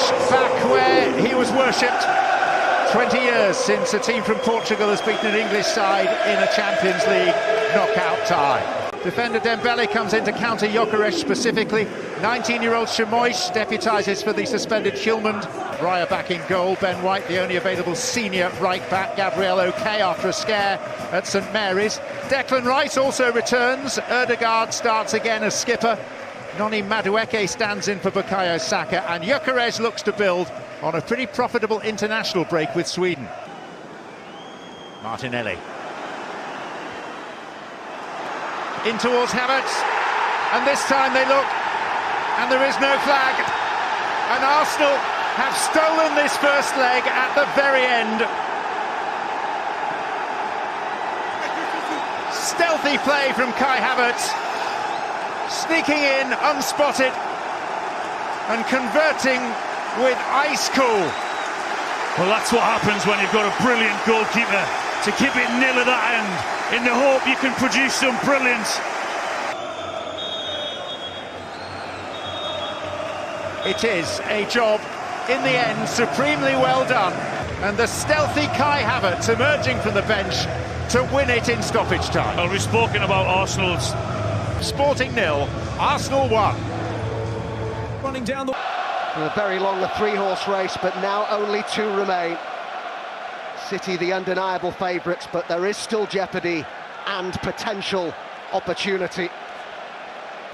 match back where he was worshipped. 20 years since a team from Portugal has beaten an English side in a Champions League knockout tie. Defender Dembele comes in to counter Gyökeres specifically. 19-year-old Chamois deputises for the suspended Hjulmand. Raya back in goal. Ben White, the only available senior right back. Gabriel okay after a scare at St Mary's. Declan Rice also returns. Ødegaard starts again as skipper. Noni Madueke stands in for Bukayo Saka. And Gyökeres looks to build on a pretty profitable international break with Sweden. Martinelli. In towards Havertz, and this time they look, and there is no flag, and Arsenal have stolen this first leg at the very end. Stealthy play from Kai Havertz, sneaking in unspotted and converting with ice cool. Well, that's what happens when you've got a brilliant goalkeeper to keep it nil at that end, in the hope you can produce some brilliance. It is a job, in the end, supremely well done. And the stealthy Kai Havertz emerging from the bench to win it in stoppage time. Well, we've spoken about Arsenal's. Sporting 0, Arsenal 1. Running down the... A very long three-horse race, but now only 2 remain. City the undeniable favourites, but there is still jeopardy and potential opportunity.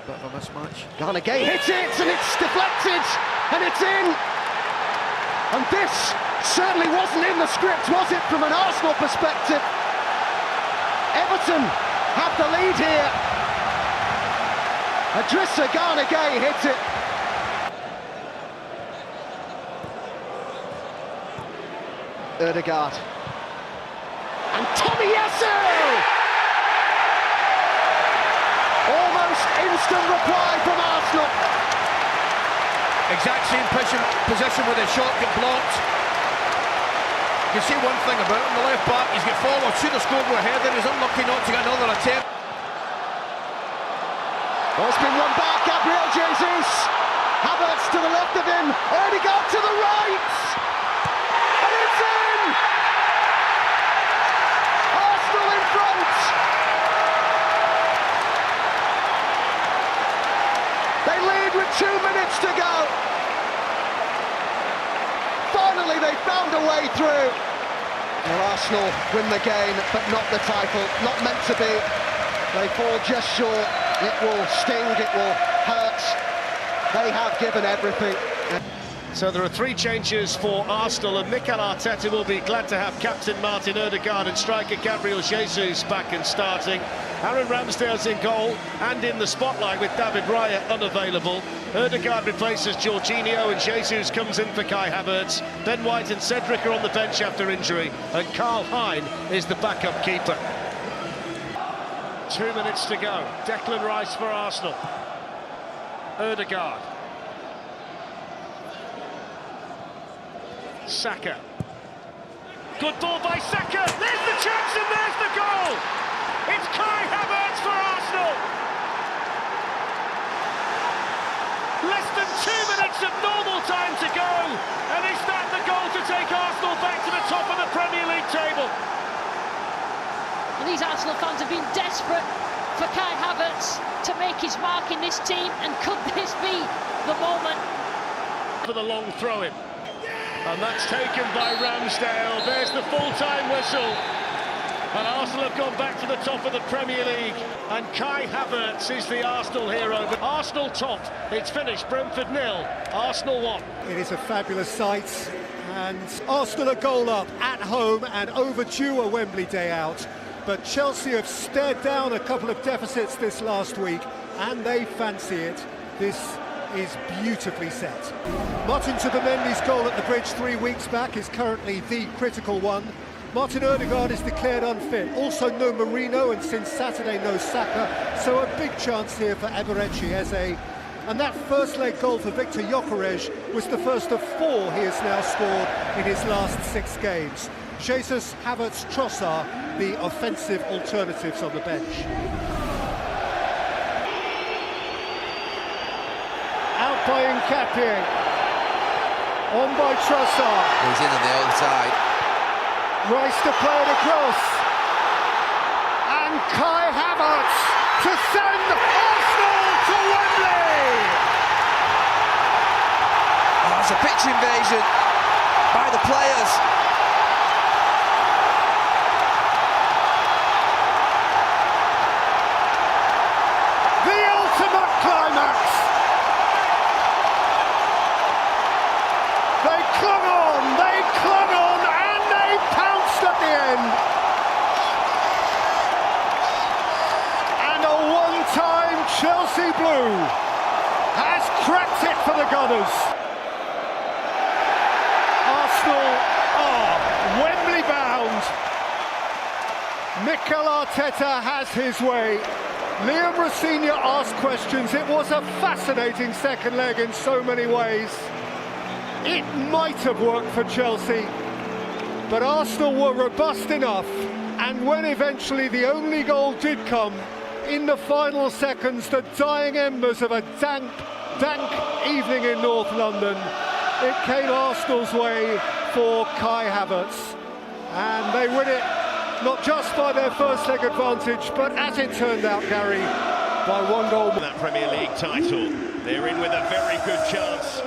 Not for much. Gone again, hits it, and it's deflected, and it's in! And this certainly wasn't in the script, was it, from an Arsenal perspective? Everton have the lead here. Idrissa Gana Gueye hits it. Ødegaard. And Tomiyasu! Almost instant reply from Arsenal. Exact same position where the shot got blocked. You can see one thing about him, the left back, he's got forward, should have scored with a header, he's unlucky not to get another attempt. Well, it's been run back, Gabriel Jesus. Havertz to the left of him, Ødegaard to the right. And it's in! Arsenal in front. They lead with 2 minutes to go. Finally, they found a way through. Well, Arsenal win the game, but not the title. Not meant to be. They fall just short. It will sting, it will hurt. They have given everything. So there are 3 changes for Arsenal, and Mikel Arteta will be glad to have captain Martin Ødegaard and striker Gabriel Jesus back and starting. Aaron Ramsdale's in goal and in the spotlight with David Raya unavailable. Ødegaard replaces Jorginho and Jesus comes in for Kai Havertz. Ben White and Cedric are on the bench after injury, and Karl Hein is the backup keeper. 2 minutes to go. Declan Rice for Arsenal. Ødegaard. Saka. Good ball by Saka. There's the chance and there's the goal. It's Kai Havertz for Arsenal. Less than 2 minutes of normal time to go, and is that the goal to take Arsenal back to the top of the Premier League table? And these Arsenal fans have been desperate for Kai Havertz to make his mark in this team, and could this be the moment? For the long throw-in. And that's taken by Ramsdale. There's the full-time whistle. And Arsenal have gone back to the top of the Premier League. And Kai Havertz is the Arsenal hero. But Arsenal top. It's finished. Brentford 0, Arsenal 1. It is a fabulous sight. And Arsenal a goal up at home and overdue a Wembley day out. But Chelsea have stared down a couple of deficits this last week, and they fancy it. This is beautifully set. Martin Zubimendi's goal at the Bridge 3 weeks back is currently the critical one. Martin Ødegaard is declared unfit. Also no Marino, and since Saturday no Saka. So a big chance here for Eberechi Eze. And that first leg goal for Viktor Gyökeres was the first of 4 he has now scored in his last 6 games. Jesus, Havertz, Trossard, the offensive alternatives on the bench. Out by Nketiah. On by Trossard. He's in on the outside. Rice to play it across. And Kai Havertz to send Arsenal to Wembley. Oh, it's a pitch invasion by the players. The ultimate climax. They clung on, and they pounced at the end. And a one-time Chelsea Blue has cracked it for the Gunners. Arsenal are Wembley bound. Mikel Arteta has his way. Liam Rossigna asked questions. It was a fascinating second leg in so many ways. It might have worked for Chelsea, but Arsenal were robust enough, and when eventually the only goal did come, in the final seconds, the dying embers of a dank evening in North London, it came Arsenal's way for Kai Havertz, and they win it not just by their first leg advantage, but as it turned out, Gary, by 1 goal. That Premier League title, they're in with a very good chance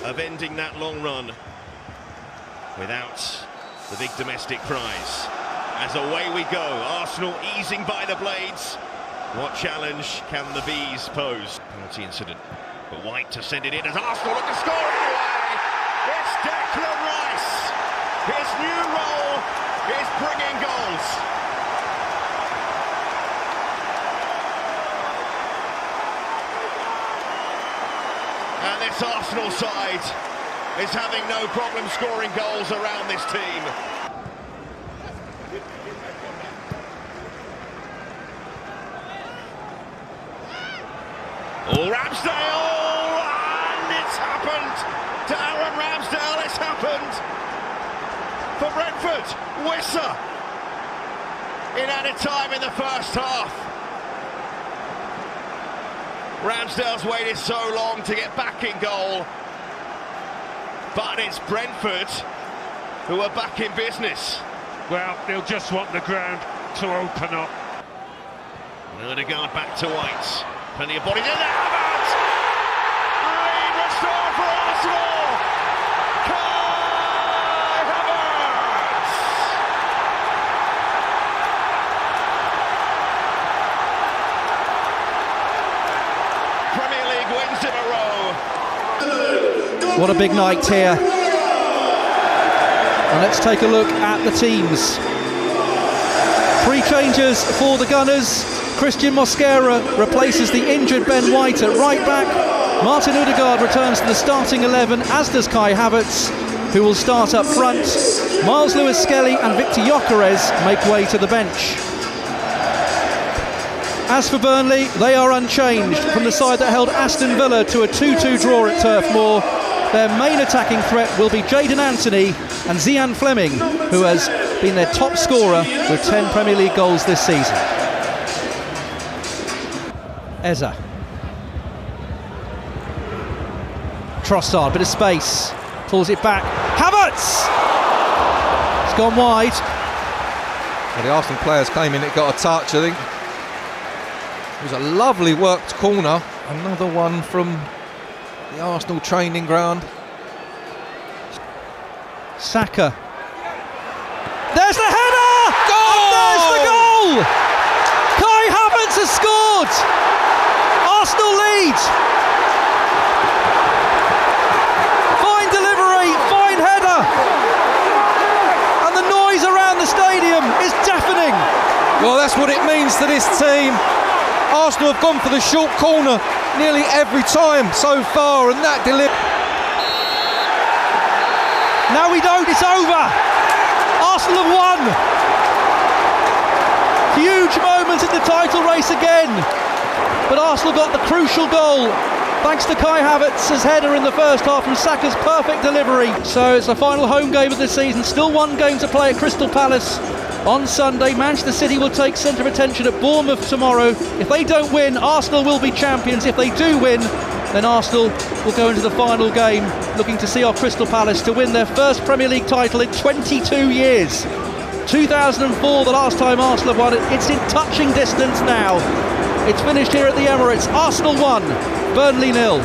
of ending that long run without the big domestic prize. As away we go, Arsenal easing by the blades. What challenge can the Bees pose? Penalty incident, but White to send it in as Arsenal look to score anyway. It's Declan Rice. His new role is bringing goals. And this Arsenal side is having no problem scoring goals around this team. Oh, Ramsdale! And it's happened to Aaron Ramsdale. It's happened for Brentford. Wissa in added time in the first half. Ramsdale's waited so long to get back in goal, but it's Brentford who are back in business. Well, they'll just want the ground to open up. Ødegaard back to White. Plenty of bodies in there. Havertz! Lead restored for Arsenal! Kai Havertz! Premier League wins in a row. What a big night here. And let's take a look at the teams. 3 changes for the Gunners. Christian Mosquera replaces the injured Ben White at right back. Martin Ødegaard returns to the starting 11, as does Kai Havertz, who will start up front. Miles Lewis-Skelly and Victor Gyökeres make way to the bench. As for Burnley, they are unchanged from the side that held Aston Villa to a 2-2 draw at Turf Moor. Their main attacking threat will be Jadon Anthony and Zian Fleming, who has been their top scorer with 10 Premier League goals this season. Eza. Trossard, bit of space, pulls it back. Havertz! It's gone wide. Well, the Arsenal players came in, it got a touch, I think. It was a lovely worked corner. Another one from the Arsenal training ground. Saka. There's the header! Goal! And there's the goal! Kai Havertz has scored! Arsenal lead! Fine delivery, fine header! And the noise around the stadium is deafening! Well, that's what it means to this team. Arsenal have gone for the short corner nearly every time so far, and that delivery. Now we don't, it's over! Arsenal have won! Huge moment in the title race again, but Arsenal got the crucial goal thanks to Kai Havertz's header in the first half and Saka's perfect delivery. So it's the final home game of the season, still one game to play at Crystal Palace on Sunday. Manchester City will take centre of attention at Bournemouth tomorrow. If they don't win, Arsenal will be champions. If they do win, then Arsenal will go into the final game looking to see our Crystal Palace to win their first Premier League title in 22 years. 2004, the last time Arsenal have won it. It's in touching distance now. It's finished here at the Emirates. Arsenal 1, Burnley 0.